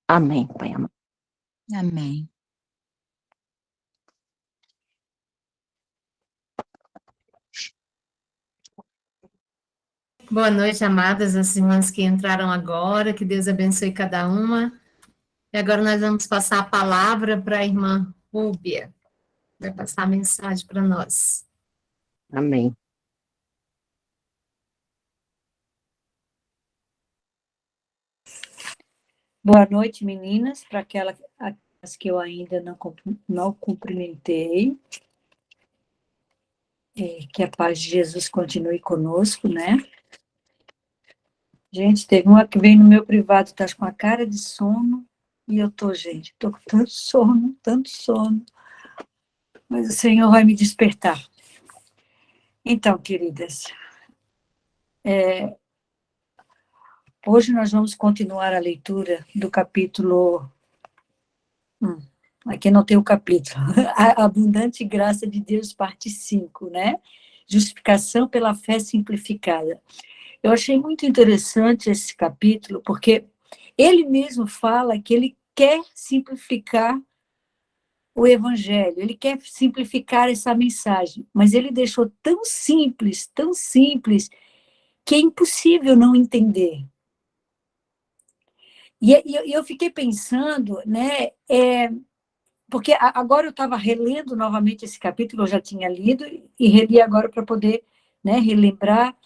Amém, Pai amado. Amém. Boa noite, amadas, as irmãs que entraram agora, que Deus abençoe cada uma. E agora nós vamos passar a palavra para a irmã Rúbia, vai passar a mensagem para nós. Amém. Boa noite, meninas, para aquelas que eu ainda não cumprimentei. Que a paz de Jesus continue conosco, né? Gente, teve uma que veio no meu privado, tá com a cara de sono, e eu tô com tanto sono, mas o Senhor vai me despertar. Então, queridas, hoje nós vamos continuar a leitura do capítulo... Aqui não tem o capítulo. A abundante graça de Deus, parte 5, né? Justificação pela fé simplificada. Eu achei muito interessante esse capítulo, porque ele mesmo fala que ele quer simplificar o evangelho, ele quer simplificar essa mensagem, mas ele deixou tão simples, que é impossível não entender. E eu fiquei pensando, né, porque agora eu estava relendo novamente esse capítulo, eu já tinha lido, e reli agora para poder, né, relembrar,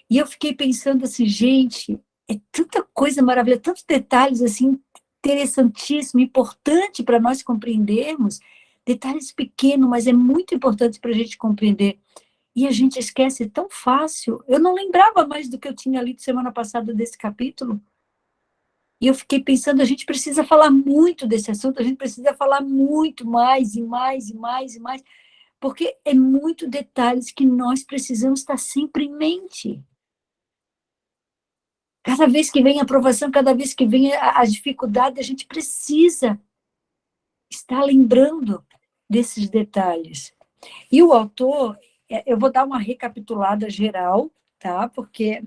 e eu fiquei pensando assim, gente, é tanta coisa maravilhosa, tantos detalhes assim, interessantíssimo, importante para nós compreendermos, detalhes pequenos, mas é muito importante para a gente compreender. E a gente esquece tão fácil. Eu não lembrava mais do que eu tinha lido semana passada desse capítulo. E eu fiquei pensando, a gente precisa falar muito desse assunto, a gente precisa falar muito mais, e mais, e mais, e mais, porque é muito detalhes que nós precisamos estar sempre em mente. Cada vez que vem a aprovação, cada vez que vem a dificuldade, a gente precisa estar lembrando desses detalhes. E o autor, eu vou dar uma recapitulada geral, tá? Porque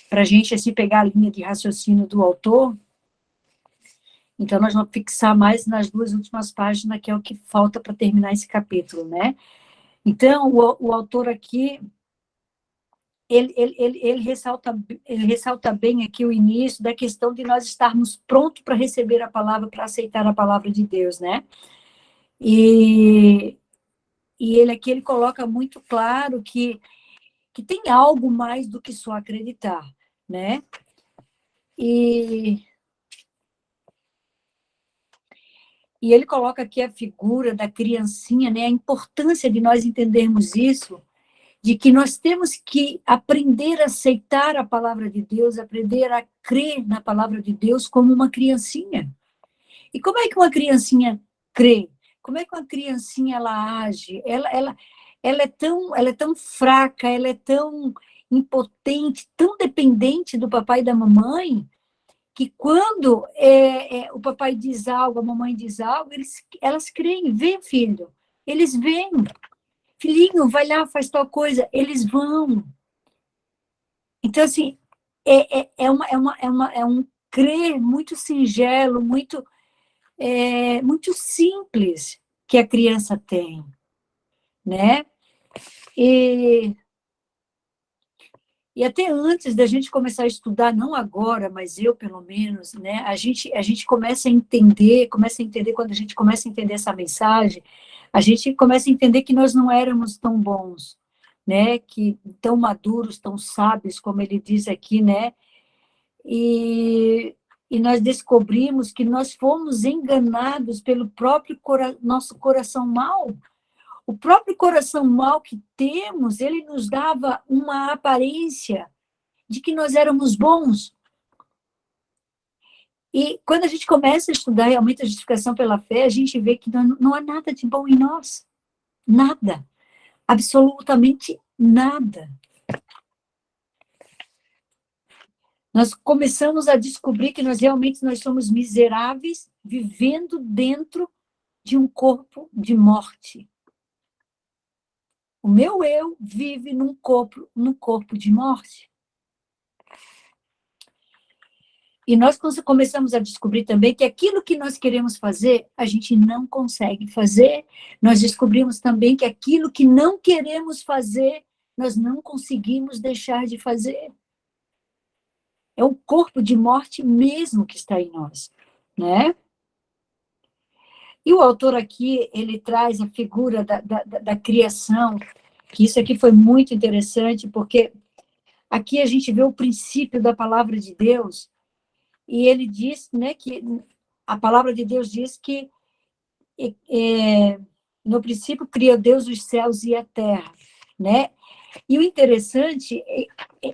para a gente assim, pegar a linha de raciocínio do autor, então nós vamos fixar mais nas duas últimas páginas, que é o que falta para terminar esse capítulo, né? Então, o autor aqui, ele ressalta bem aqui o início da questão de nós estarmos prontos para receber a palavra, para aceitar a palavra de Deus, né? E ele aqui, ele coloca muito claro que tem algo mais do que só acreditar, né? E ele coloca aqui a figura da criancinha, né? A importância de nós entendermos isso, de que nós temos que aprender a aceitar a palavra de Deus, aprender a crer na palavra de Deus como uma criancinha. E como é que uma criancinha crê? Como é que uma criancinha ela age? Ela é tão fraca, ela é tão impotente, tão dependente do papai e da mamãe, que quando o papai diz algo, a mamãe diz algo, elas creem. Vê, filho, eles vêm. Filhinho, vai lá, faz tal coisa. Eles vão. Então, assim, é um crer muito singelo, muito simples que a criança tem, né? E até antes da gente começar a estudar, não agora, mas eu, pelo menos, né? A gente começa a entender quando a gente começa a entender essa mensagem, a gente começa a entender que nós não éramos tão bons, né? Que tão maduros, tão sábios, como ele diz aqui, né? E nós descobrimos que nós fomos enganados pelo próprio nosso coração mau. O próprio coração mau que temos, ele nos dava uma aparência de que nós éramos bons. E quando a gente começa a estudar realmente a justificação pela fé, a gente vê que não há nada de bom em nós. Nada. Absolutamente nada. Nós começamos a descobrir que nós somos miseráveis, vivendo dentro de um corpo de morte. O meu eu vive num corpo de morte. E nós começamos a descobrir também que aquilo que nós queremos fazer, a gente não consegue fazer. Nós descobrimos também que aquilo que não queremos fazer, nós não conseguimos deixar de fazer. É o corpo de morte mesmo que está em nós, né? E o autor aqui, ele traz a figura da criação, que isso aqui foi muito interessante, porque aqui a gente vê o princípio da palavra de Deus, e ele diz, né, que a palavra de Deus diz que no princípio criou Deus os céus e a terra, né? E o interessante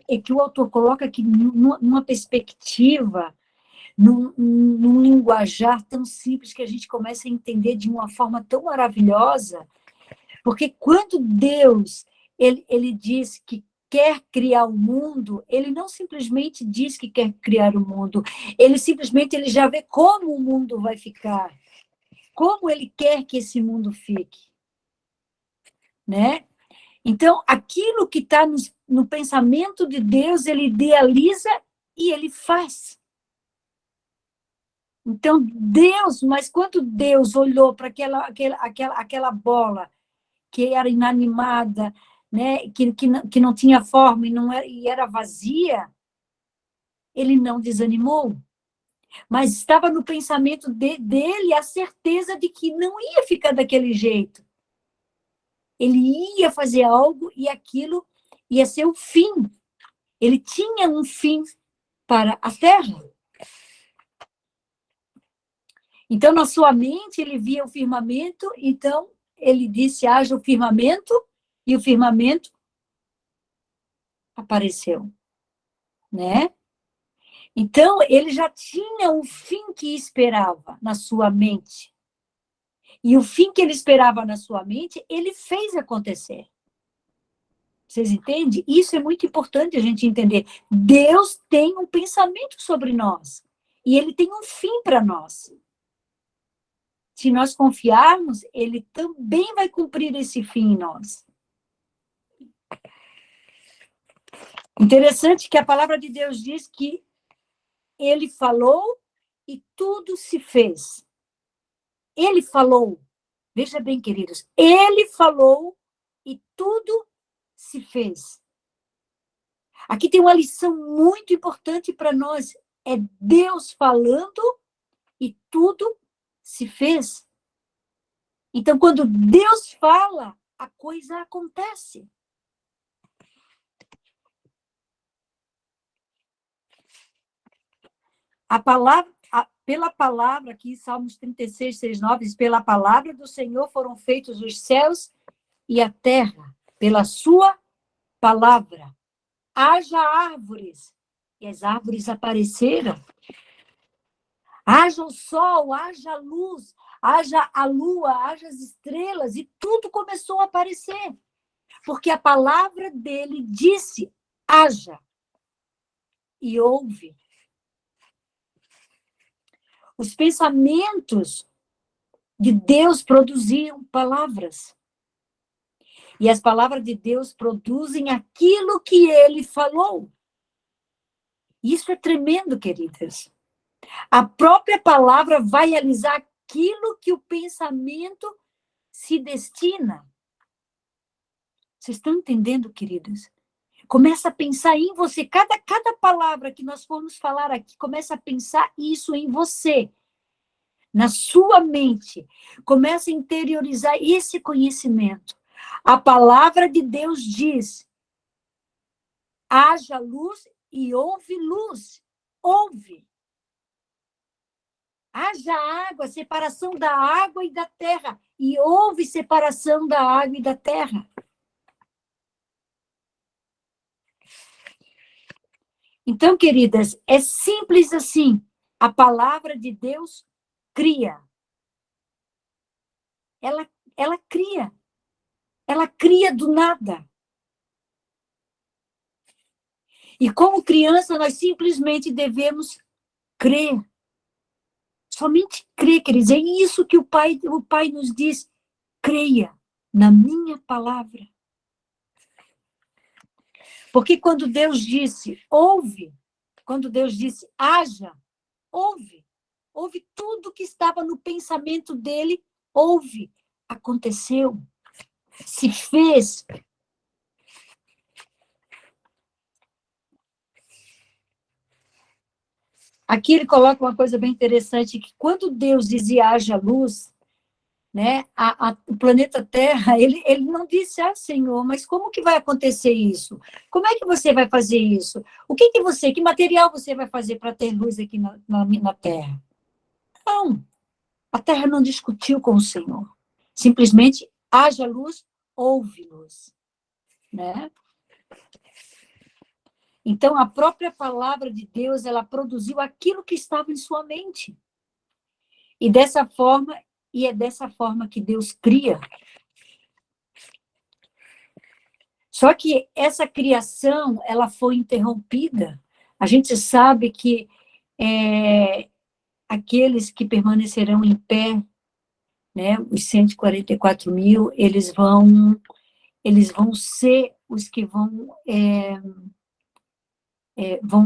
é que o autor coloca aqui numa perspectiva, num linguajar tão simples que a gente começa a entender de uma forma tão maravilhosa, porque quando Deus ele diz que quer criar o mundo, ele não simplesmente diz que quer criar o mundo, ele simplesmente ele já vê como o mundo vai ficar, como ele quer que esse mundo fique, né? Então, aquilo que está no pensamento de Deus, ele idealiza e ele faz. Então, Deus, mas quando Deus olhou para aquela bola que era inanimada, né, que não tinha forma e era vazia, ele não desanimou. Mas estava no pensamento dele a certeza de que não ia ficar daquele jeito. Ele ia fazer algo e aquilo ia ser o fim. Ele tinha um fim para a Terra. Então, na sua mente, ele via o firmamento, então ele disse, haja o firmamento, e o firmamento apareceu, né? Então, ele já tinha o fim que esperava na sua mente. E o fim que ele esperava na sua mente, ele fez acontecer. Vocês entendem? Isso é muito importante a gente entender. Deus tem um pensamento sobre nós. E ele tem um fim para nós. Se nós confiarmos, ele também vai cumprir esse fim em nós. Interessante que a palavra de Deus diz que ele falou e tudo se fez. Ele falou. Veja bem, queridos. Ele falou e tudo se fez. Aqui tem uma lição muito importante para nós. É Deus falando e tudo se fez. Então, quando Deus fala, a coisa acontece. Pela palavra, aqui em Salmos 36, 6, 9, diz, pela palavra do Senhor foram feitos os céus e a terra, pela sua palavra. Haja árvores, e as árvores apareceram. Haja o sol, haja a luz, haja a lua, haja as estrelas, e tudo começou a aparecer. Porque a palavra dele disse, haja, e houve. Os pensamentos de Deus produziam palavras. E as palavras de Deus produzem aquilo que ele falou. Isso é tremendo, queridas. A própria palavra vai realizar aquilo que o pensamento se destina. Vocês estão entendendo, queridas? Começa a pensar em você. Cada palavra que nós formos falar aqui, começa a pensar isso em você. Na sua mente. Começa a interiorizar esse conhecimento. A palavra de Deus diz, haja luz e houve luz. Houve. Haja água, separação da água e da terra. E houve separação da água e da terra. Então, queridas, é simples assim. A palavra de Deus cria. Ela cria. Ela cria do nada. E como criança, nós simplesmente devemos crer. Somente crer, quer dizer, é isso que o Pai nos diz. Creia na minha palavra. Porque quando Deus disse, ouve, quando Deus disse, haja, Houve tudo que estava no pensamento dele, aconteceu, se fez. Aqui ele coloca uma coisa bem interessante, que quando Deus dizia haja luz, né, o planeta Terra, ele não disse, Senhor, mas como que vai acontecer isso? Como é que você vai fazer isso? Que material você vai fazer para ter luz aqui na Terra? Não, a Terra não discutiu com o Senhor. Simplesmente, haja luz, houve luz, né? Então, a própria palavra de Deus, ela produziu aquilo que estava em sua mente. E é dessa forma que Deus cria. Só que essa criação, ela foi interrompida. A gente sabe que aqueles que permanecerão em pé, né, os 144 mil, eles vão ser os que vão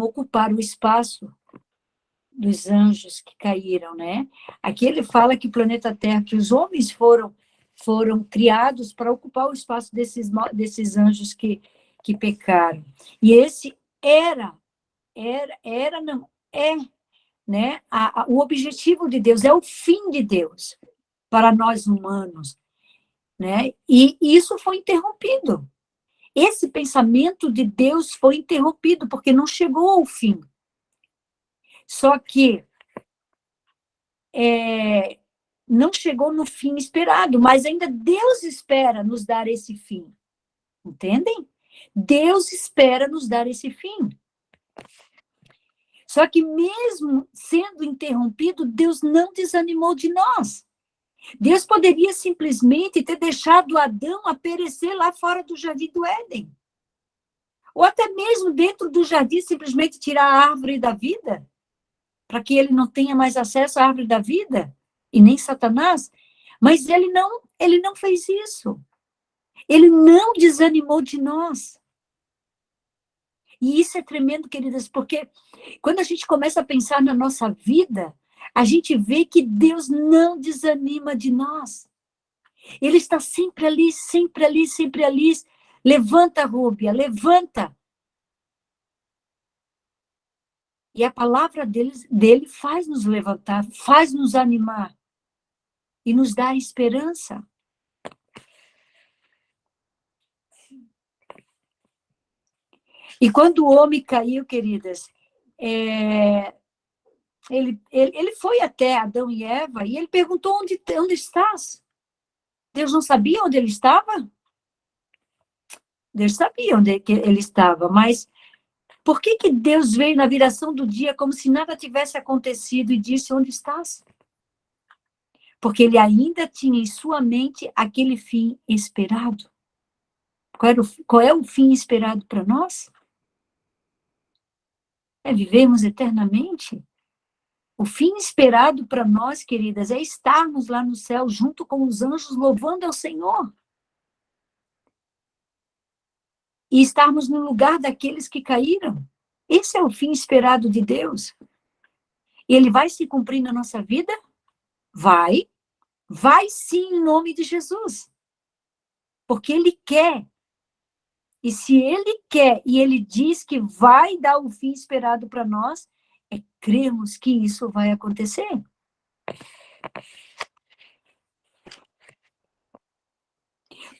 ocupar o espaço dos anjos que caíram, né? Aqui ele fala que o planeta Terra, que os homens foram criados para ocupar o espaço desses anjos que pecaram. E esse não é, né? O objetivo de Deus, é o fim de Deus para nós humanos, né? E isso foi interrompido. Esse pensamento de Deus foi interrompido, porque não chegou ao fim. Só que não chegou no fim esperado, mas ainda Deus espera nos dar esse fim. Entendem? Deus espera nos dar esse fim. Só que mesmo sendo interrompido, Deus não desanimou de nós. Deus poderia simplesmente ter deixado Adão perecer lá fora do jardim do Éden. Ou até mesmo dentro do jardim, simplesmente tirar a árvore da vida, para que ele não tenha mais acesso à árvore da vida, e nem Satanás. Mas ele não fez isso. Ele não desanimou de nós. E isso é tremendo, queridas, porque quando a gente começa a pensar na nossa vida, a gente vê que Deus não desanima de nós. Ele está sempre ali, sempre ali, sempre ali. Levanta, Rúbia, levanta. E a palavra dele faz nos levantar, faz nos animar e nos dá esperança. E quando o homem caiu, queridas, ele foi até Adão e Eva e ele perguntou: onde estás? Deus não sabia onde ele estava? Deus sabia onde ele estava, mas por que Deus veio na viração do dia como se nada tivesse acontecido e disse: onde estás? Porque ele ainda tinha em sua mente aquele fim esperado. Qual é o fim esperado para nós? É vivermos eternamente. O fim esperado para nós, queridas, é estarmos lá no céu junto com os anjos louvando ao Senhor. E estarmos no lugar daqueles que caíram. Esse é o fim esperado de Deus. E ele vai se cumprir na nossa vida? Vai. Vai sim, em nome de Jesus. Porque ele quer. E se ele quer e ele diz que vai dar o fim esperado para nós, cremos que isso vai acontecer.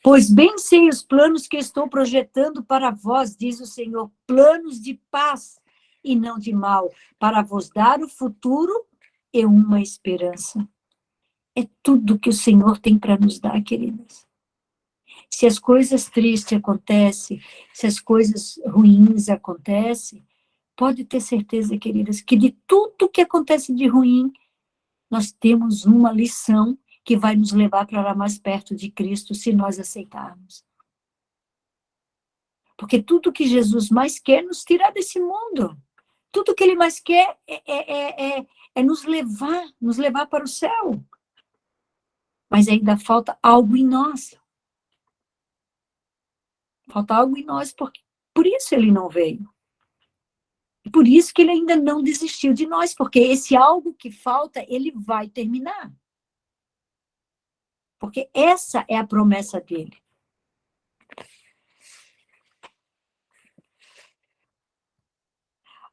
Pois bem sei os planos que estou projetando para vós, diz o Senhor, planos de paz e não de mal, para vos dar o futuro e uma esperança. É tudo que o Senhor tem para nos dar, queridas. Se as coisas tristes acontecem, se as coisas ruins acontecem, pode ter certeza, queridas, que de tudo que acontece de ruim, nós temos uma lição que vai nos levar para lá mais perto de Cristo, se nós aceitarmos. Porque tudo que Jesus mais quer é nos tirar desse mundo. Tudo que ele mais quer é nos levar para o céu. Mas ainda falta algo em nós. Falta algo em nós, por isso ele não veio. E por isso que ele ainda não desistiu de nós, porque esse algo que falta, ele vai terminar. Porque essa é a promessa dele.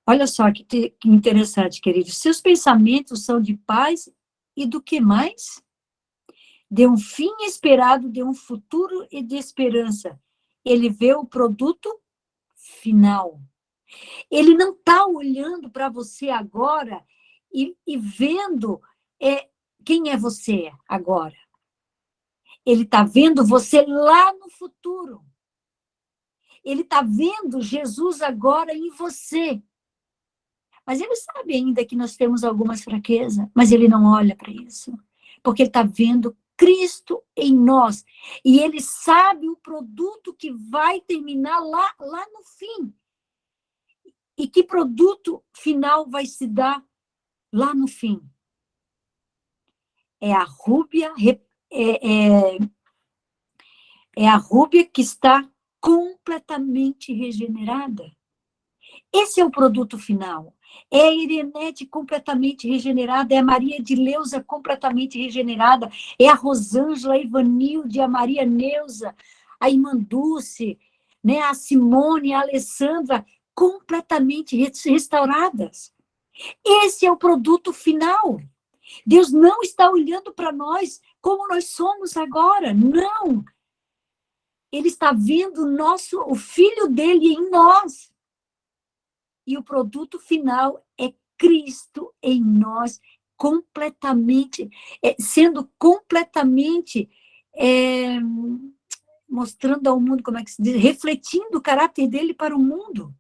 Olha só que interessante, queridos. Seus pensamentos são de paz e do que mais? De um fim esperado, de um futuro e de esperança. Ele vê o produto final. Ele não está olhando para você agora e vendo quem é você agora. Ele está vendo você lá no futuro. Ele está vendo Jesus agora em você. Mas ele sabe ainda que nós temos algumas fraquezas, mas ele não olha para isso. Porque ele está vendo Cristo em nós. E ele sabe o produto que vai terminar lá no fim. E que produto final vai se dar lá no fim? É a rúbia, é a rúbia que está completamente regenerada. Esse é o produto final. É a Irenete completamente regenerada, é a Maria de Leusa completamente regenerada, é a Rosângela, a Ivanilde, a Maria Neuza, a irmã Dulce, né, a Simone, a Alessandra, completamente restauradas. Esse é o produto final. Deus não está olhando para nós como nós somos agora, não. Ele está vendo o Filho dele em nós. E o produto final é Cristo em nós, completamente, sendo completamente, mostrando ao mundo, como é que se diz, refletindo o caráter dele para o mundo.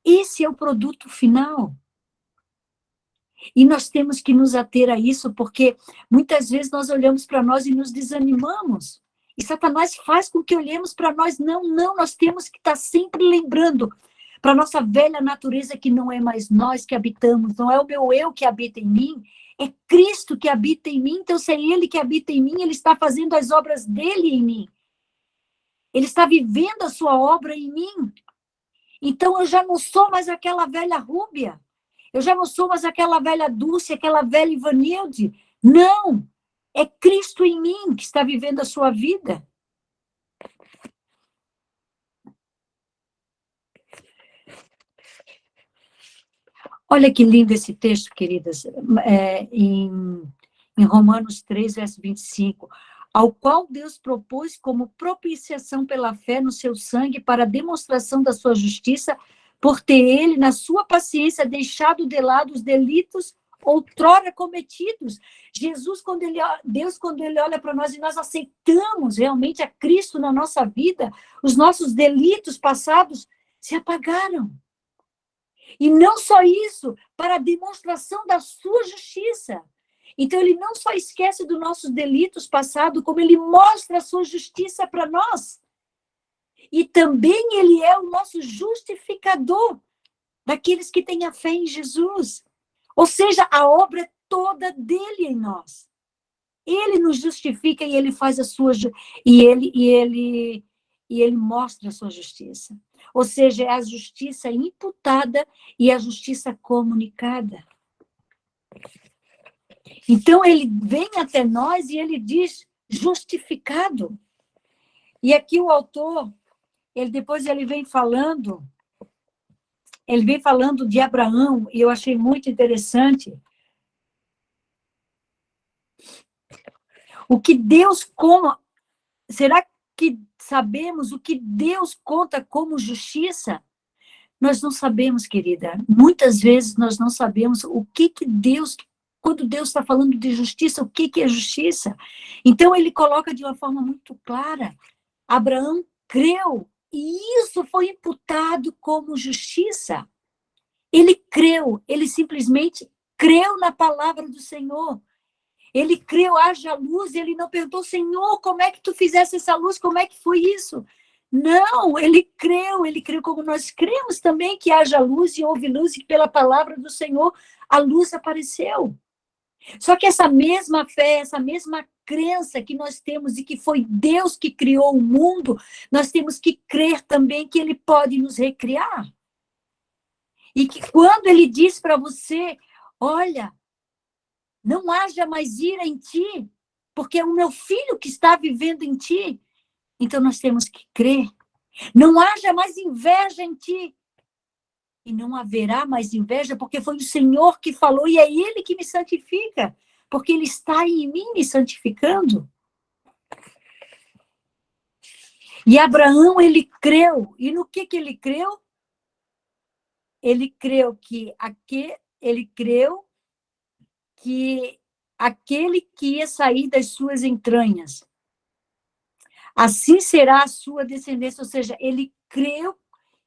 Esse é o produto final. E nós temos que nos ater a isso, porque muitas vezes nós olhamos para nós e nos desanimamos. E Satanás faz com que olhemos para nós. Não, nós temos que estar sempre lembrando para a nossa velha natureza que não é mais nós que habitamos, não é o meu eu que habita em mim, é Cristo que habita em mim. Então, se é Ele que habita em mim, Ele está fazendo as obras dEle em mim. Ele está vivendo a sua obra em mim. Então, eu já não sou mais aquela velha Rúbia. Eu já não sou mais aquela velha Dulce, aquela velha Ivanilde. Não! É Cristo em mim que está vivendo a sua vida. Olha que lindo esse texto, queridas, em Romanos 3, verso 25. Ao qual Deus propôs como propiciação pela fé no seu sangue para a demonstração da sua justiça, por ter ele, na sua paciência, deixado de lado os delitos outrora cometidos. Deus, quando ele olha para nós e nós aceitamos realmente a Cristo na nossa vida, os nossos delitos passados se apagaram. E não só isso, para a demonstração da sua justiça. Então, ele não só esquece dos nossos delitos passados, como ele mostra a sua justiça para nós. E também ele é o nosso justificador daqueles que têm a fé em Jesus. Ou seja, a obra é toda dele em nós. Ele nos justifica e ele faz a sua e ele mostra a sua justiça. Ou seja, é a justiça imputada e a justiça comunicada. Então, ele vem até nós e ele diz justificado. E aqui o autor, depois ele vem falando de Abraão, e eu achei muito interessante. O que Deus será que sabemos o que Deus conta como justiça? Nós não sabemos, querida. Muitas vezes nós não sabemos o que Deus, quando Deus está falando de justiça, o que é justiça. Então, ele coloca de uma forma muito clara. Abraão creu, e isso foi imputado como justiça. Ele creu, ele simplesmente creu na palavra do Senhor. Ele creu, haja luz, ele não perguntou, Senhor, como é que tu fizesse essa luz, como é que foi isso? Não, ele creu como nós cremos também que haja luz e houve luz, e pela palavra do Senhor a luz apareceu. Só que essa mesma fé, essa mesma crença que nós temos e que foi Deus que criou o mundo, nós temos que crer também que ele pode nos recriar. E que quando ele diz para você, olha, não haja mais ira em ti, porque é o meu filho que está vivendo em ti. Então nós temos que crer. Não haja mais inveja em ti. E não haverá mais inveja, porque foi o Senhor que falou, e é Ele que me santifica, porque Ele está em mim me santificando. E Abraão, ele creu. E no que ele creu? Ele creu que aquele que ia sair das suas entranhas, assim será a sua descendência. Ou seja, ele creu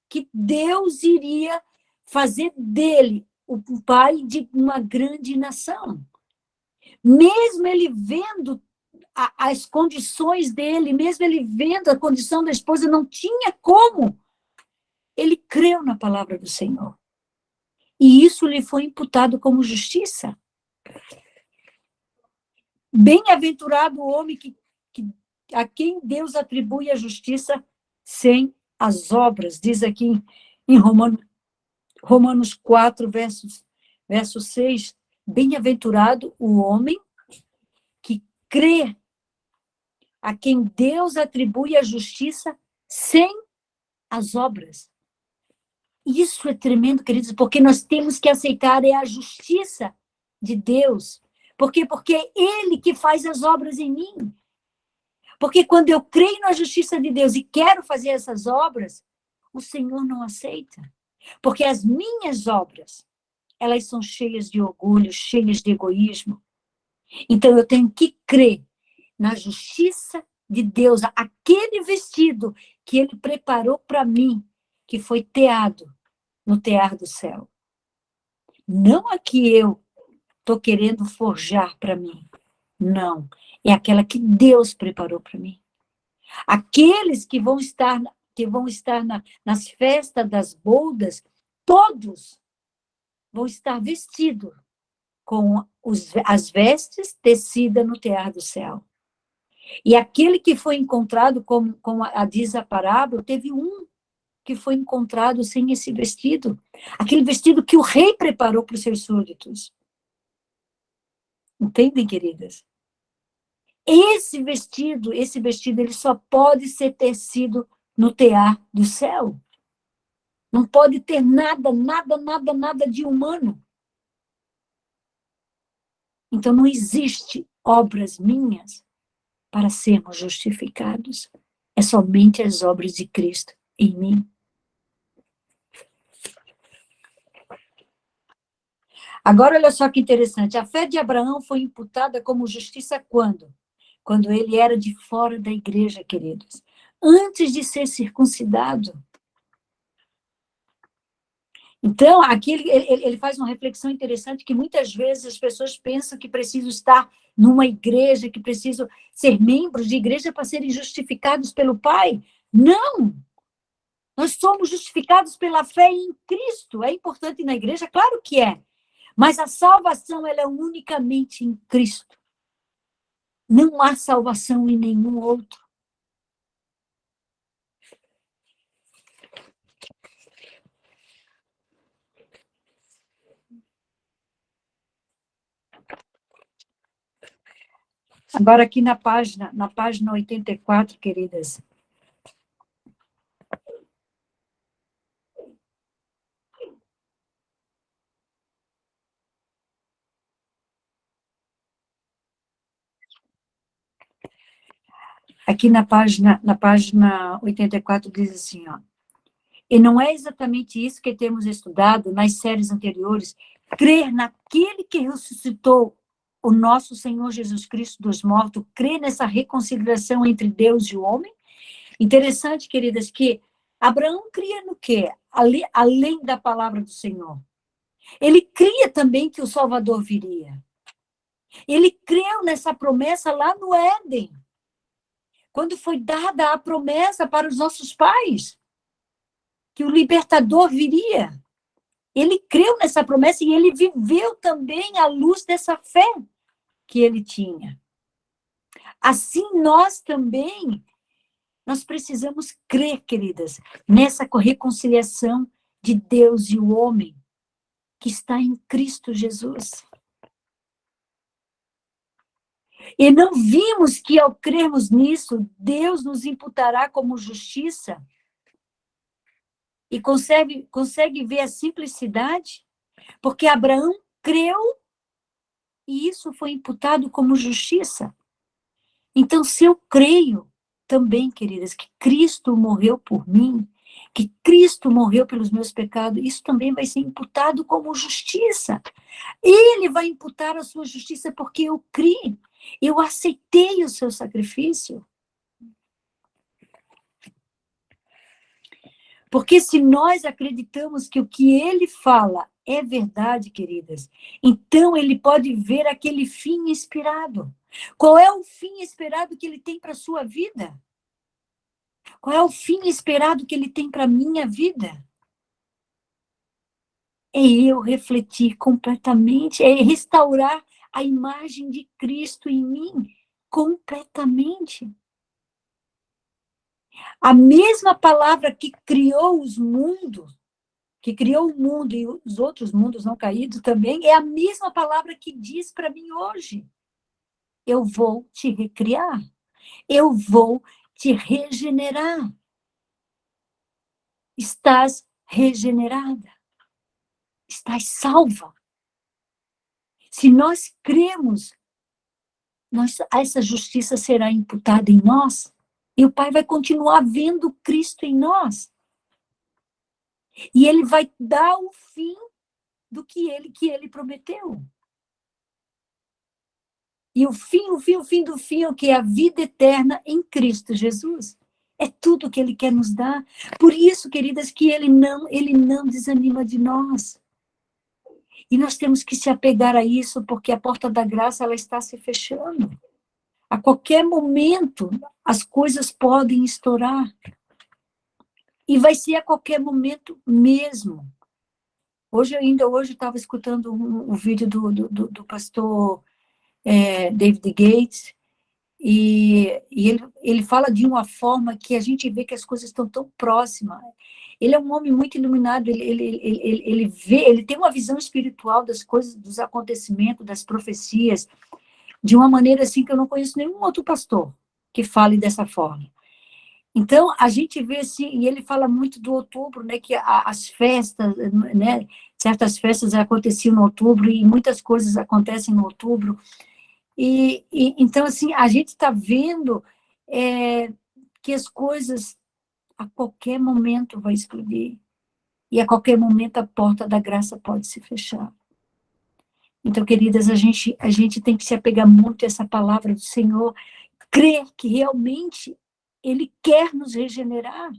que Deus iria fazer dele o pai de uma grande nação. Mesmo ele vendo as condições dele, mesmo ele vendo a condição da esposa, não tinha como. Ele creu na palavra do Senhor. E isso lhe foi imputado como justiça. Bem-aventurado o homem a quem Deus atribui a justiça sem as obras. Diz aqui em Romanos 4, verso 6, bem-aventurado o homem que crê, a quem Deus atribui a justiça sem as obras. Isso é tremendo, queridos, porque nós temos que aceitar a justiça de Deus. Por quê? Porque é Ele que faz as obras em mim. Porque quando eu creio na justiça de Deus e quero fazer essas obras, o Senhor não aceita. Porque as minhas obras, elas são cheias de orgulho, cheias de egoísmo. Então eu tenho que crer na justiça de Deus, aquele vestido que Ele preparou para mim, que foi teado no tear do céu. Não a que eu estou querendo forjar para mim. Não. É aquela que Deus preparou para mim. Aqueles que vão estar nas festas das bodas, todos vão estar vestidos com as vestes tecidas no tear do céu. E aquele que foi encontrado, como diz a parábola, teve um que foi encontrado sem esse vestido. Aquele vestido que o rei preparou para os seus súditos. Entendem, queridas? Esse vestido, ele só pode ser tecido no tear do céu. Não pode ter nada de humano. Então não existe obras minhas para sermos justificados. É somente as obras de Cristo em mim. Agora, olha só que interessante. A fé de Abraão foi imputada como justiça quando? Quando ele era de fora da igreja, queridos. Antes de ser circuncidado. Então, aqui ele faz uma reflexão interessante que muitas vezes as pessoas pensam que precisam estar numa igreja, que precisam ser membros de igreja para serem justificados pelo Pai. Não! Nós somos justificados pela fé em Cristo. É importante ir na igreja? Claro que é. Mas a salvação, ela é unicamente em Cristo. Não há salvação em nenhum outro. Agora aqui na página 84, queridas. Aqui na página 84 diz assim, ó. E não é exatamente isso que temos estudado nas séries anteriores, crer naquele que ressuscitou o nosso Senhor Jesus Cristo dos mortos, crer nessa reconciliação entre Deus e o homem. Interessante, queridas, que Abraão cria no quê? Além da palavra do Senhor. Ele cria também que o Salvador viria. Ele creu nessa promessa lá no Éden, quando foi dada a promessa para os nossos pais, que o libertador viria. Ele creu nessa promessa e ele viveu também à luz dessa fé que ele tinha. Assim, nós também, nós precisamos crer, queridas, nessa reconciliação de Deus e o homem, que está em Cristo Jesus. E não vimos que, ao crermos nisso, Deus nos imputará como justiça? E consegue ver a simplicidade? Porque Abraão creu e isso foi imputado como justiça. Então, se eu creio também, queridas, que Cristo morreu por mim, que Cristo morreu pelos meus pecados, isso também vai ser imputado como justiça. Ele vai imputar a sua justiça porque eu criei, eu aceitei o seu sacrifício. Porque se nós acreditamos que o que ele fala é verdade, queridas, então ele pode ver aquele fim esperado. Qual é o fim esperado que ele tem para a sua vida? Qual é o fim esperado que ele tem para a minha vida? É eu refletir completamente, é restaurar a imagem de Cristo em mim completamente. A mesma palavra que criou os mundos, que criou o mundo e os outros mundos não caídos também, é a mesma palavra que diz para mim hoje: eu vou te recriar, eu vou te regenerar. Estás regenerada, estás salva. Se nós cremos, essa justiça será imputada em nós, e o Pai vai continuar vendo Cristo em nós. E ele vai dar o fim do que ele prometeu. E o fim do fim, o que é a vida eterna em Cristo Jesus. É tudo que ele quer nos dar. Por isso, queridas, que ele não desanima de nós. E nós temos que se apegar a isso, porque a porta da graça ela está se fechando. A qualquer momento, as coisas podem estourar. E vai ser a qualquer momento mesmo. Hoje estava escutando um vídeo do pastor David Gates, e ele fala de uma forma que a gente vê que as coisas estão tão próximas. Ele é um homem muito iluminado, ele tem uma visão espiritual das coisas, dos acontecimentos, das profecias, de uma maneira assim que eu não conheço nenhum outro pastor que fale dessa forma. Então, a gente vê assim, e ele fala muito do outubro, né, que as festas, né, certas festas aconteciam no outubro e muitas coisas acontecem no outubro. Então, assim, a gente está vendo que as coisas a qualquer momento vão explodir e a qualquer momento a porta da graça pode se fechar. Então, queridas, a gente tem que se apegar muito a essa palavra do Senhor, crer que realmente Ele quer nos regenerar,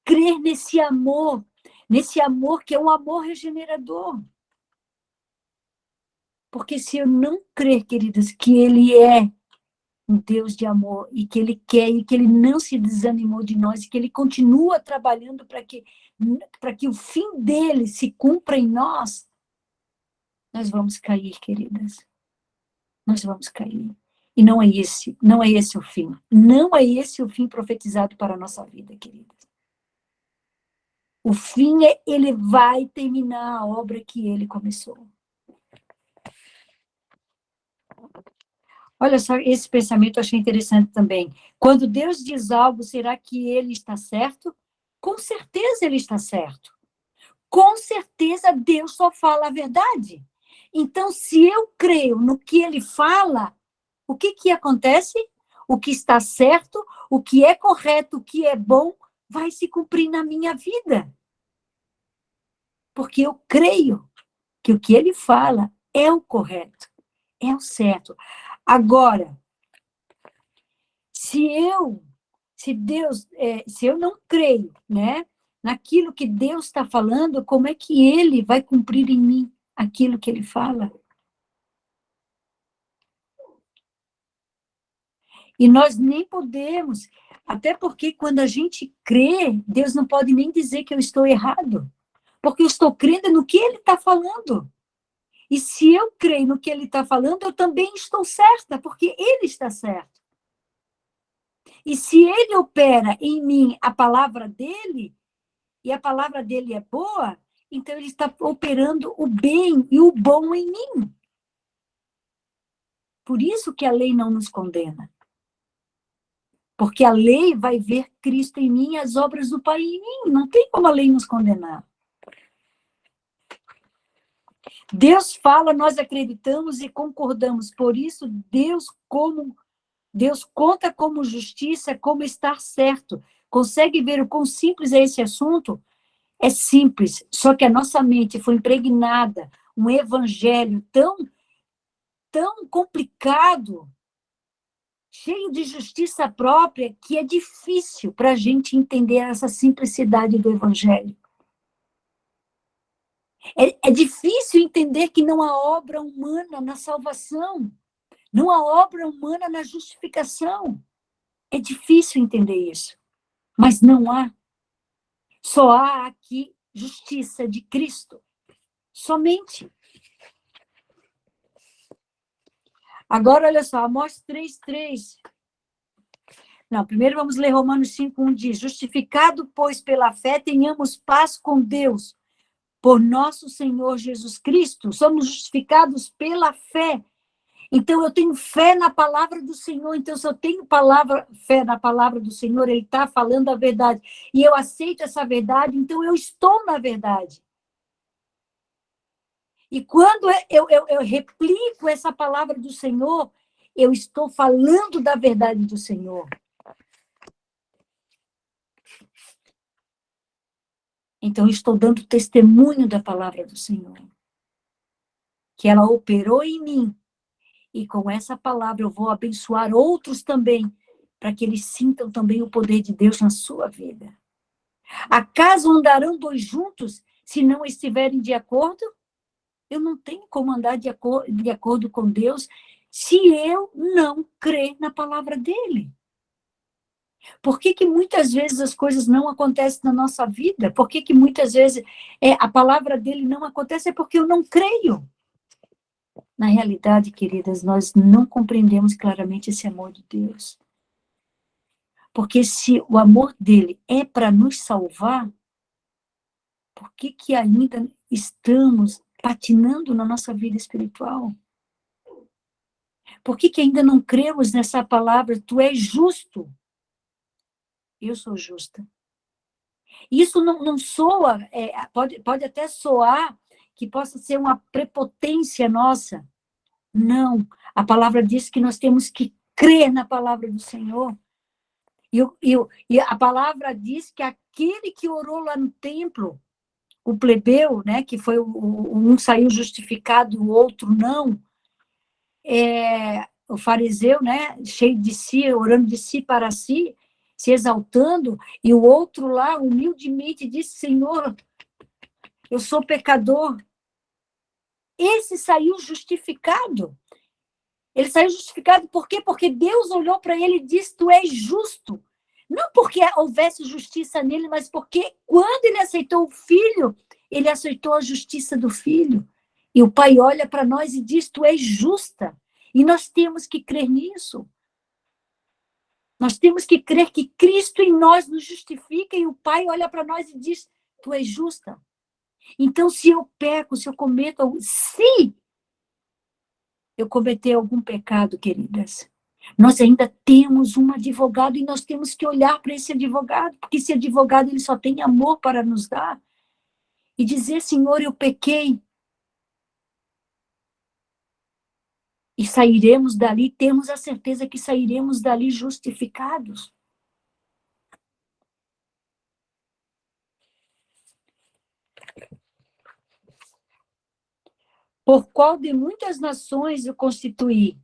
crer nesse amor que é um amor regenerador. Porque se eu não crer, queridas, que Ele é um Deus de amor e que Ele quer e que Ele não se desanimou de nós e que Ele continua trabalhando para que o fim dele se cumpra em nós, nós vamos cair, queridas. Nós vamos cair. E não é esse o fim. Não é esse o fim profetizado para a nossa vida, queridas. O fim ele vai terminar a obra que ele começou. Olha só, esse pensamento eu achei interessante também. Quando Deus diz algo, será que ele está certo? Com certeza ele está certo. Com certeza Deus só fala a verdade. Então, se eu creio no que ele fala, o que acontece? O que está certo, o que é correto, o que é bom, vai se cumprir na minha vida. Porque eu creio que o que ele fala é o correto, é o certo. Agora, se eu não creio, né, naquilo que Deus está falando, como é que ele vai cumprir em mim aquilo que ele fala? E nós nem podemos, até porque quando a gente crê, Deus não pode nem dizer que eu estou errado, porque eu estou crendo no que ele está falando. E se eu creio no que ele está falando, eu também estou certa, porque ele está certo. E se ele opera em mim a palavra dele, e a palavra dele é boa, então ele está operando o bem e o bom em mim. Por isso que a lei não nos condena. Porque a lei vai ver Cristo em mim e as obras do Pai em mim. Não tem como a lei nos condenar. Deus fala, nós acreditamos e concordamos. Por isso, Deus conta como justiça, como estar certo. Consegue ver o quão simples é esse assunto? É simples, só que a nossa mente foi impregnada um evangelho tão complicado, cheio de justiça própria, que é difícil para a gente entender essa simplicidade do evangelho. É difícil entender que não há obra humana na salvação, não há obra humana na justificação. É difícil entender isso, mas não há. Só há aqui justiça de Cristo. Somente. Agora, olha só, Amós 3:3. Não, primeiro vamos ler Romanos 5:1, diz: justificado, pois, pela fé, tenhamos paz com Deus, por nosso Senhor Jesus Cristo. Somos justificados pela fé. Então, eu tenho fé na palavra do Senhor. Então, se eu tenho fé na palavra do Senhor, Ele está falando a verdade, e eu aceito essa verdade, então eu estou na verdade. E quando eu replico essa palavra do Senhor, eu estou falando da verdade do Senhor. Então, eu estou dando testemunho da palavra do Senhor. Que ela operou em mim. E com essa palavra eu vou abençoar outros também, para que eles sintam também o poder de Deus na sua vida. Acaso andarão dois juntos se não estiverem de acordo? Eu não tenho como andar de acordo com Deus se eu não crer na palavra dele. Por que muitas vezes as coisas não acontecem na nossa vida? Por que muitas vezes a palavra dele não acontece? É porque eu não creio. Na realidade, queridas, nós não compreendemos claramente esse amor de Deus. Porque se o amor dele é para nos salvar, por que ainda estamos patinando na nossa vida espiritual? Por que ainda não cremos nessa palavra? Tu és justo. Eu sou justa. Isso não soa, pode até soar que possa ser uma prepotência nossa. Não. A palavra diz que nós temos que crer na palavra do Senhor. E a palavra diz que aquele que orou lá no templo, o plebeu, né, que foi um saiu justificado, o outro não, o fariseu, né, cheio de si, orando de si para si, se exaltando, e o outro lá, humildemente, disse: Senhor, eu sou pecador. Esse saiu justificado. Ele saiu justificado por quê? Porque Deus olhou para ele e disse: tu és justo. Não porque houvesse justiça nele, mas porque quando ele aceitou o filho, ele aceitou a justiça do filho. E o Pai olha para nós e diz: tu és justa. E nós temos que crer nisso. Nós temos que crer que Cristo em nós nos justifica e o Pai olha para nós e diz: tu és justa. Então, se eu peco, se eu cometer algum pecado, queridas, nós ainda temos um advogado e nós temos que olhar para esse advogado, porque esse advogado ele só tem amor para nos dar e dizer: Senhor, eu pequei. E sairemos dali, temos a certeza que sairemos dali justificados. Por qual de muitas nações eu constituí,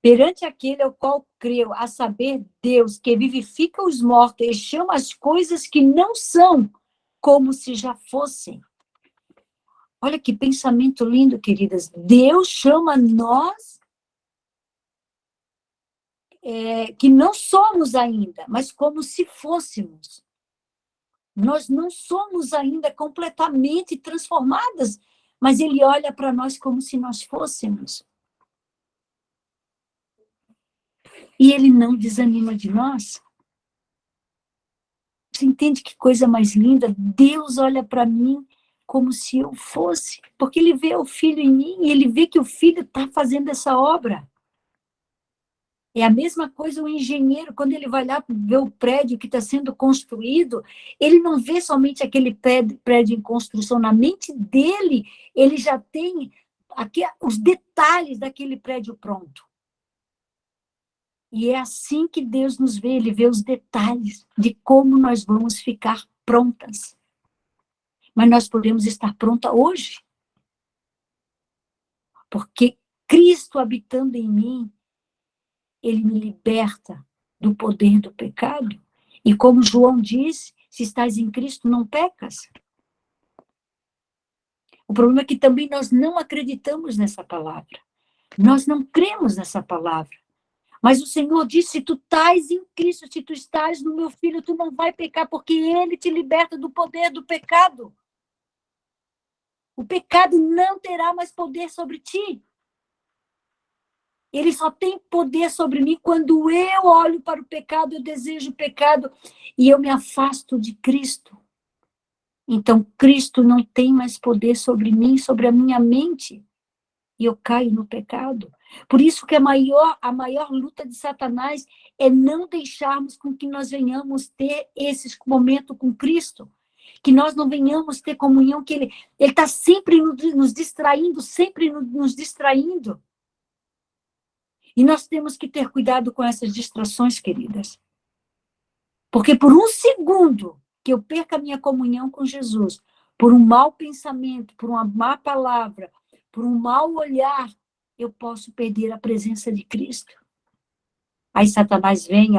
perante aquele ao qual creu, a saber, Deus, que vivifica os mortos e chama as coisas que não são, como se já fossem. Olha que pensamento lindo, queridas. Deus chama nós que não somos ainda, mas como se fôssemos. Nós não somos ainda completamente transformadas, mas Ele olha para nós como se nós fôssemos. E Ele não desanima de nós. Você entende que coisa mais linda? Deus olha para mim como se eu fosse, porque ele vê o filho em mim e ele vê que o filho está fazendo essa obra. É a mesma coisa o engenheiro, quando ele vai lá ver o prédio que está sendo construído, ele não vê somente aquele prédio em construção. Na mente dele, ele já tem aqui os detalhes daquele prédio pronto. E é assim que Deus nos vê, ele vê os detalhes de como nós vamos ficar prontas. Mas nós podemos estar pronta hoje. Porque Cristo habitando em mim, ele me liberta do poder do pecado. E como João diz, se estás em Cristo, não pecas. O problema é que também nós não acreditamos nessa palavra. Nós não cremos nessa palavra. Mas o Senhor disse, se tu estás em Cristo, se tu estás no meu filho, tu não vai pecar, porque ele te liberta do poder do pecado. O pecado não terá mais poder sobre ti. Ele só tem poder sobre mim quando eu olho para o pecado, eu desejo o pecado e eu me afasto de Cristo. Então, Cristo não tem mais poder sobre mim, sobre a minha mente. E eu caio no pecado. Por isso que a maior luta de Satanás é não deixarmos com que nós venhamos ter esse momento com Cristo. Que nós não venhamos ter comunhão, que Ele está sempre nos distraindo, sempre nos distraindo. E nós temos que ter cuidado com essas distrações, queridas. Porque por um segundo que eu perca a minha comunhão com Jesus, por um mau pensamento, por uma má palavra, por um mau olhar, eu posso perder a presença de Cristo. Aí Satanás vem,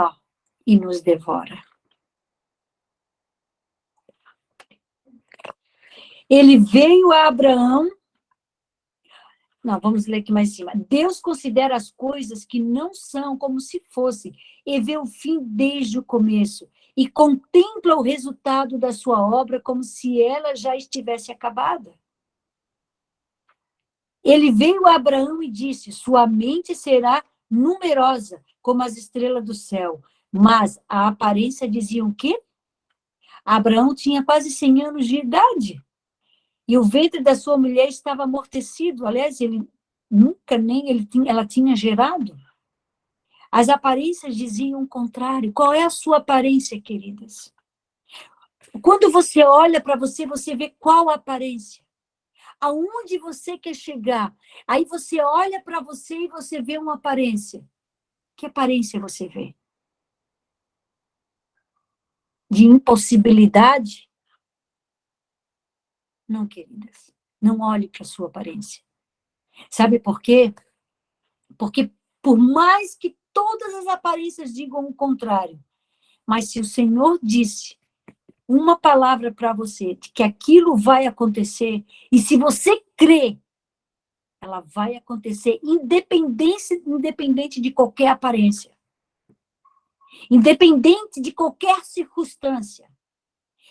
e nos devora. Ele veio a Abraão. Não, vamos ler aqui mais em cima. Deus considera as coisas que não são como se fossem, e vê o fim desde o começo, e contempla o resultado da sua obra como se ela já estivesse acabada. Ele veio a Abraão e disse, sua mente será numerosa, como as estrelas do céu. Mas a aparência dizia o quê? Abraão tinha quase 100 anos de idade. E o ventre da sua mulher estava amortecido. Aliás, ele nunca nem ela tinha gerado. As aparências diziam o contrário. Qual é a sua aparência, queridas? Quando você olha para você, você vê qual a aparência. Aonde você quer chegar? Aí você olha para você e você vê uma aparência. Que aparência você vê? De impossibilidade? Não, queridas. Não olhe para a sua aparência. Sabe por quê? Porque por mais que todas as aparências digam o contrário, mas se o Senhor disse uma palavra para você, de que aquilo vai acontecer, e se você crê, ela vai acontecer, independente de qualquer aparência. Independente de qualquer circunstância.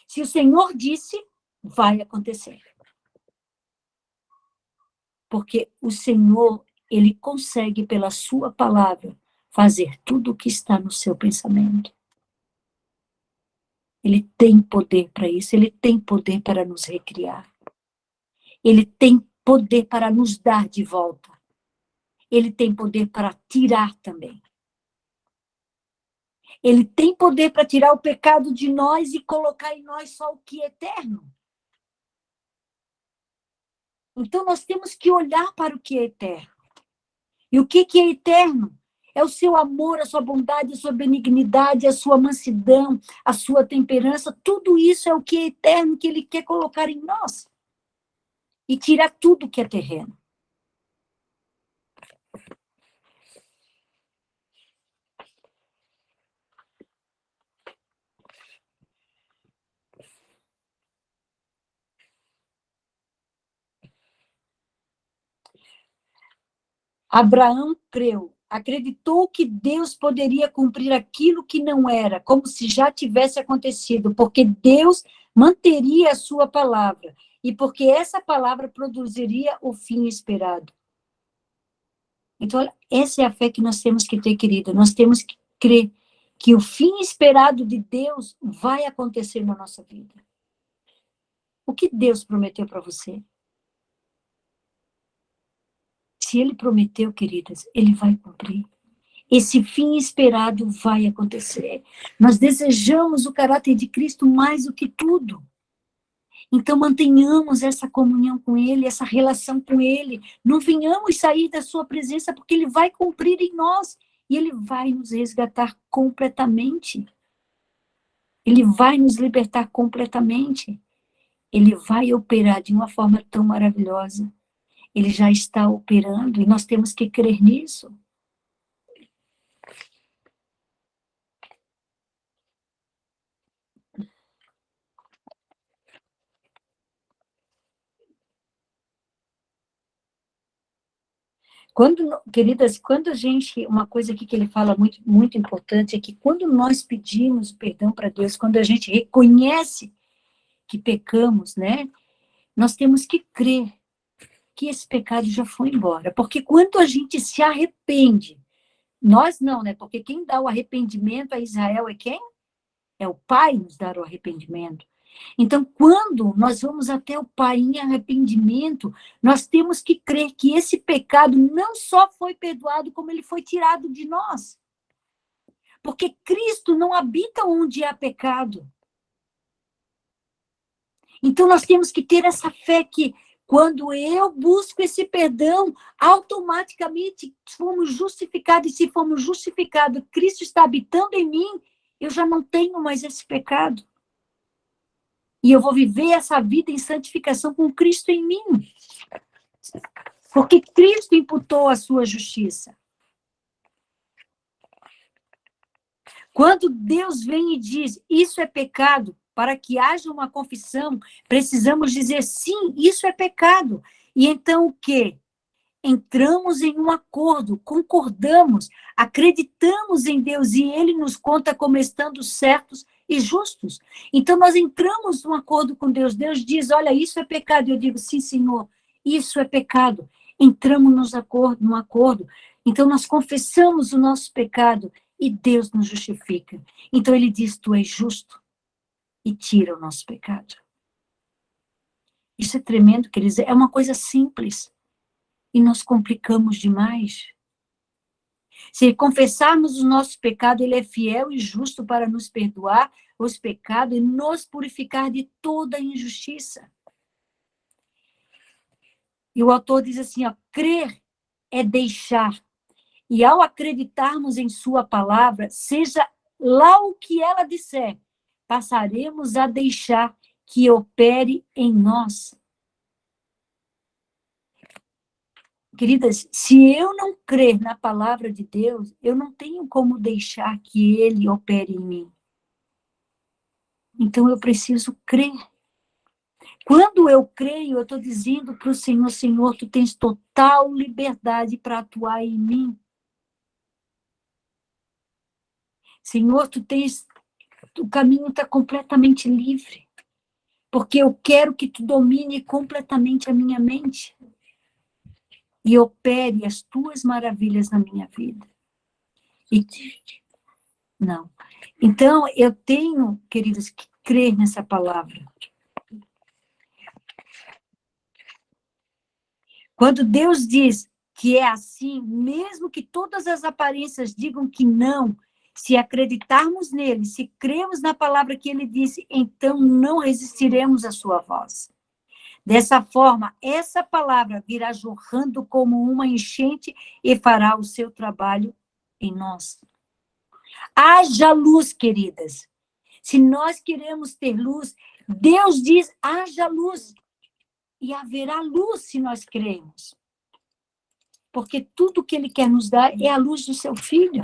Se o Senhor disse, vai acontecer. Porque o Senhor, ele consegue, pela sua palavra, fazer tudo o que está no seu pensamento. Ele tem poder para isso, ele tem poder para nos recriar. Ele tem poder para nos dar de volta. Ele tem poder para tirar também. Ele tem poder para tirar o pecado de nós e colocar em nós só o que é eterno. Então, nós temos que olhar para o que é eterno. E o que é eterno? É o seu amor, a sua bondade, a sua benignidade, a sua mansidão, a sua temperança. Tudo isso é o que é eterno, que ele quer colocar em nós. E tirar tudo que é terreno. Abraão creu, acreditou que Deus poderia cumprir aquilo que não era, como se já tivesse acontecido, porque Deus manteria a sua palavra e porque essa palavra produziria o fim esperado. Então, essa é a fé que nós temos que ter, querida. Nós temos que crer que o fim esperado de Deus vai acontecer na nossa vida. O que Deus prometeu para você? Se Ele prometeu, queridas, Ele vai cumprir. Esse fim esperado vai acontecer. Nós desejamos o caráter de Cristo mais do que tudo. Então, mantenhamos essa comunhão com Ele, essa relação com Ele. Não venhamos sair da sua presença, porque Ele vai cumprir em nós. E Ele vai nos resgatar completamente. Ele vai nos libertar completamente. Ele vai operar de uma forma tão maravilhosa. Ele já está operando e nós temos que crer nisso. Queridas, quando a gente, uma coisa aqui que ele fala muito, muito importante, é que quando nós pedimos perdão para Deus, quando a gente reconhece que pecamos, né, nós temos que crer que esse pecado já foi embora. Porque quando a gente se arrepende, nós não, né, porque quem dá o arrependimento a Israel é quem? É o Pai nos dar o arrependimento. Então, quando nós vamos até o Pai em arrependimento, nós temos que crer que esse pecado não só foi perdoado, como ele foi tirado de nós. Porque Cristo não habita onde há pecado. Então, nós temos que ter essa fé que, quando eu busco esse perdão, automaticamente fomos justificados. E se fomos justificados, Cristo está habitando em mim, eu já não tenho mais esse pecado. E eu vou viver essa vida em santificação com Cristo em mim. Porque Cristo imputou a sua justiça. Quando Deus vem e diz, isso é pecado, para que haja uma confissão, precisamos dizer, sim, isso é pecado. E então o quê? Entramos em um acordo, concordamos, acreditamos em Deus e Ele nos conta como estando certos e justos. Então, nós entramos num acordo com Deus. Deus diz, olha, isso é pecado. Eu digo, sim, Senhor, isso é pecado. Entramos num acordo. Então, nós confessamos o nosso pecado e Deus nos justifica. Então, Ele diz, tu és justo e tira o nosso pecado. Isso é tremendo, queridos. É uma coisa simples. E nós complicamos demais. Se confessarmos o nosso pecado, Ele é fiel e justo para nos perdoar os pecados e nos purificar de toda injustiça. E o autor diz assim, ó, crer é deixar. E ao acreditarmos em sua palavra, seja lá o que ela disser, passaremos a deixar que opere em nós. Queridas, se eu não crer na palavra de Deus, eu não tenho como deixar que Ele opere em mim. Então, eu preciso crer. Quando eu creio, eu estou dizendo para o Senhor, Senhor, tu tens total liberdade para atuar em mim. Senhor, o caminho está completamente livre. Porque eu quero que tu domine completamente a minha mente. E opere as tuas maravilhas na minha vida. Não. Então, eu tenho, queridos, que crer nessa palavra. Quando Deus diz que é assim, mesmo que todas as aparências digam que não, se acreditarmos nele, se cremos na palavra que ele disse, então não resistiremos à sua voz. Dessa forma, essa palavra virá jorrando como uma enchente e fará o seu trabalho em nós. Haja luz, queridas. Se nós queremos ter luz, Deus diz, haja luz. E haverá luz se nós cremos. Porque tudo que Ele quer nos dar é a luz do seu Filho.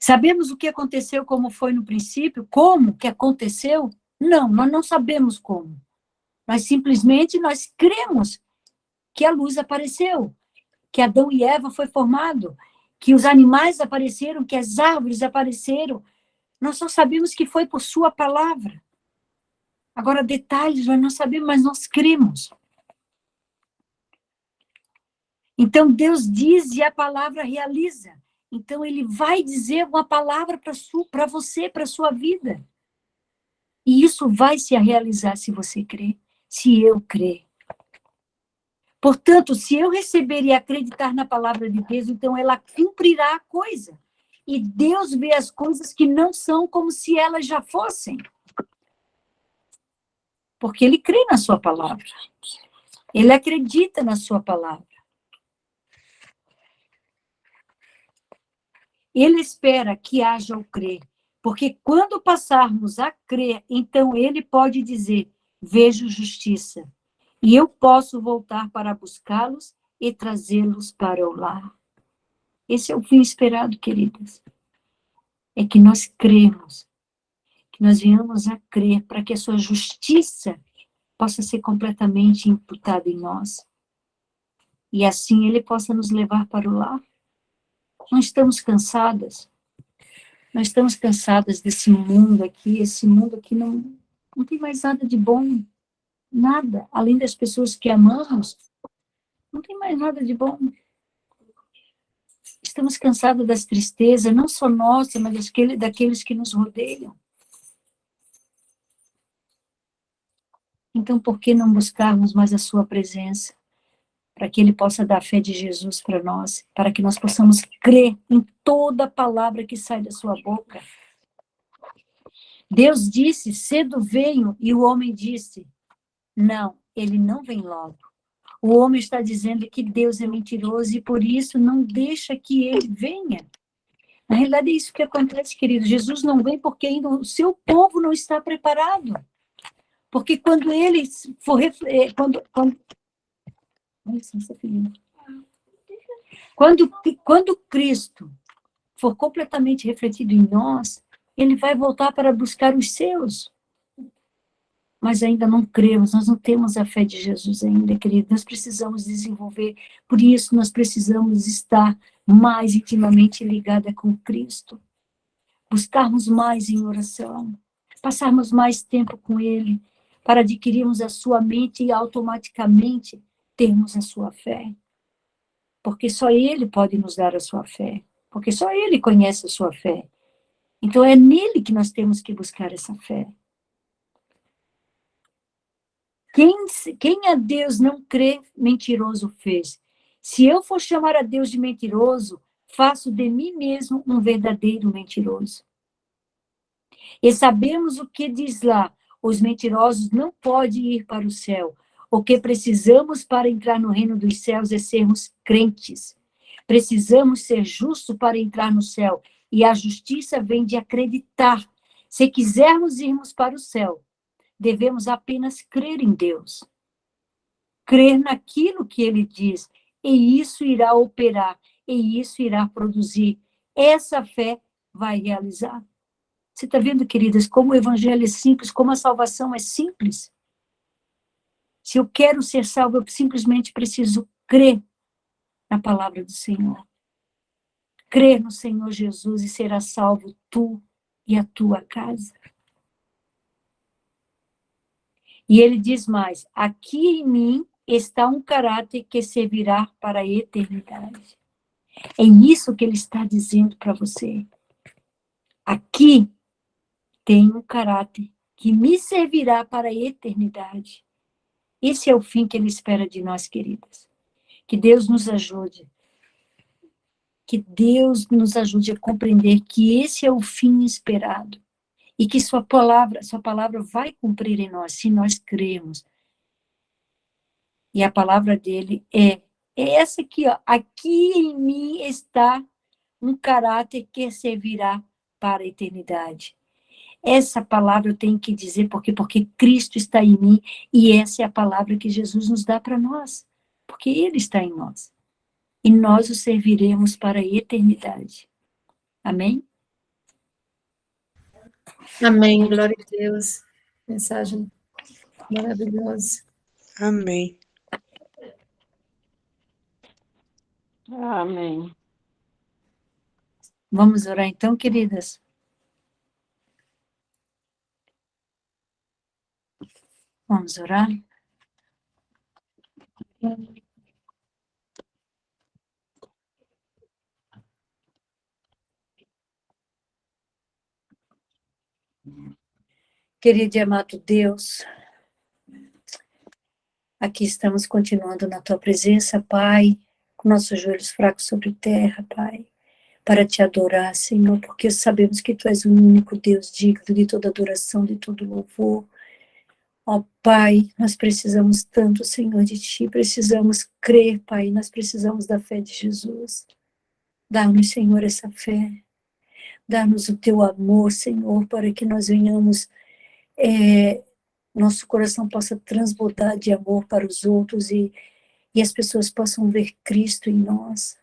Sabemos o que aconteceu, como foi no princípio? Como que aconteceu? Não, nós não sabemos como. Nós simplesmente cremos que a luz apareceu, que Adão e Eva foi formado, que os animais apareceram, que as árvores apareceram. Nós só sabemos que foi por sua palavra. Agora, detalhes nós não sabemos, mas nós cremos. Então, Deus diz e a palavra realiza. Então, ele vai dizer uma palavra para você, para a sua vida. E isso vai se realizar se você crer, se eu crer. Portanto, se eu receber e acreditar na palavra de Deus, então ela cumprirá a coisa. E Deus vê as coisas que não são como se elas já fossem. Porque ele crê na sua palavra. Ele acredita na sua palavra. Ele espera que haja o crer. Porque quando passarmos a crer, então ele pode dizer: vejo justiça. E eu posso voltar para buscá-los e trazê-los para o lar. Esse é o fim esperado, queridas. É que nós cremos, que nós venhamos a crer para que a sua justiça possa ser completamente imputada em nós. E assim ele possa nos levar para o lar. Nós estamos cansadas. Nós estamos cansadas desse mundo aqui. Esse mundo aqui não tem mais nada de bom. Nada. Além das pessoas que amamos, não tem mais nada de bom. Estamos cansados das tristezas, não só nossa, mas daqueles que nos rodeiam. Então, por que não buscarmos mais a sua presença? Para que ele possa dar a fé de Jesus para nós, para que nós possamos crer em toda palavra que sai da sua boca. Deus disse: cedo venho, e o homem disse: não, ele não vem logo. O homem está dizendo que Deus é mentiroso e por isso não deixa que ele venha. Na realidade é isso que acontece, querido. Jesus não vem porque ainda o seu povo não está preparado. Porque quando ele for... Quando Cristo for completamente refletido em nós, ele vai voltar para buscar os seus. Mas ainda não cremos, nós não temos a fé de Jesus ainda, querido. Nós precisamos desenvolver, por isso nós precisamos estar mais intimamente ligada com Cristo. Buscarmos mais em oração, passarmos mais tempo com Ele, para adquirirmos a sua mente e automaticamente termos a sua fé. Porque só Ele pode nos dar a sua fé. Porque só Ele conhece a sua fé. Então é nele que nós temos que buscar essa fé. Quem a Deus não crê, mentiroso fez. Se eu for chamar a Deus de mentiroso, faço de mim mesmo um verdadeiro mentiroso. E sabemos o que diz lá: os mentirosos não podem ir para o céu. O que precisamos para entrar no reino dos céus é sermos crentes. Precisamos ser justos para entrar no céu. E a justiça vem de acreditar. Se quisermos irmos para o céu, devemos apenas crer em Deus. Crer naquilo que Ele diz. E isso irá operar. E isso irá produzir. Essa fé vai realizar. Você está vendo, queridas, como o evangelho é simples, como a salvação é simples? Se eu quero ser salvo, eu simplesmente preciso crer na palavra do Senhor. Crer no Senhor Jesus e será salvo tu e a tua casa. E ele diz mais: aqui em mim está um caráter que servirá para a eternidade. É isso que ele está dizendo para você. Aqui tem um caráter que me servirá para a eternidade. Esse é o fim que ele espera de nós, queridas. Que Deus nos ajude. Que Deus nos ajude a compreender que esse é o fim esperado. E que sua palavra vai cumprir em nós, se nós cremos. E a palavra dele é essa aqui, ó. Aqui em mim está um caráter que servirá para a eternidade. Essa palavra eu tenho que dizer porque Cristo está em mim e essa é a palavra que Jesus nos dá para nós, porque Ele está em nós. E nós o serviremos para a eternidade. Amém? Amém, glória a Deus. Mensagem maravilhosa. Amém. Amém. Vamos orar então, queridas? Vamos orar? Querido e amado Deus, aqui estamos continuando na tua presença, Pai, com nossos joelhos fracos sobre terra, Pai, para te adorar, Senhor, porque sabemos que tu és o único Deus digno de toda adoração, de todo louvor. Ó Pai, nós precisamos tanto, Senhor, de ti, precisamos crer, Pai, nós precisamos da fé de Jesus. Dá-nos, Senhor, essa fé. Dá-nos o teu amor, Senhor, para que nós venhamos, nosso coração possa transbordar de amor para os outros e as pessoas possam ver Cristo em nós.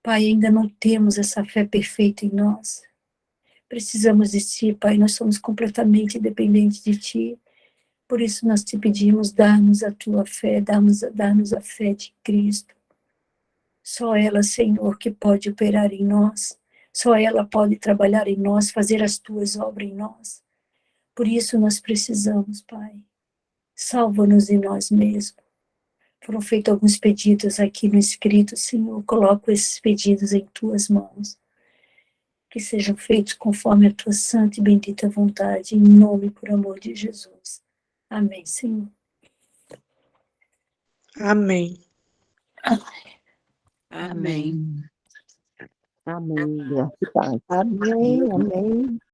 Pai, ainda não temos essa fé perfeita em nós. Precisamos de ti, Pai, nós somos completamente dependentes de ti. Por isso nós te pedimos, dá-nos a tua fé, dá-nos a fé de Cristo. Só ela, Senhor, que pode operar em nós. Só ela pode trabalhar em nós, fazer as tuas obras em nós. Por isso nós precisamos, Pai. Salva-nos em nós mesmos. Foram feitos alguns pedidos aqui no escrito, Senhor. Coloco esses pedidos em tuas mãos. Que sejam feitos conforme a tua santa e bendita vontade, em nome e por amor de Jesus. Amém, Senhor. Amém. Amém. Amém. Graças a Deus. Amém. Amém.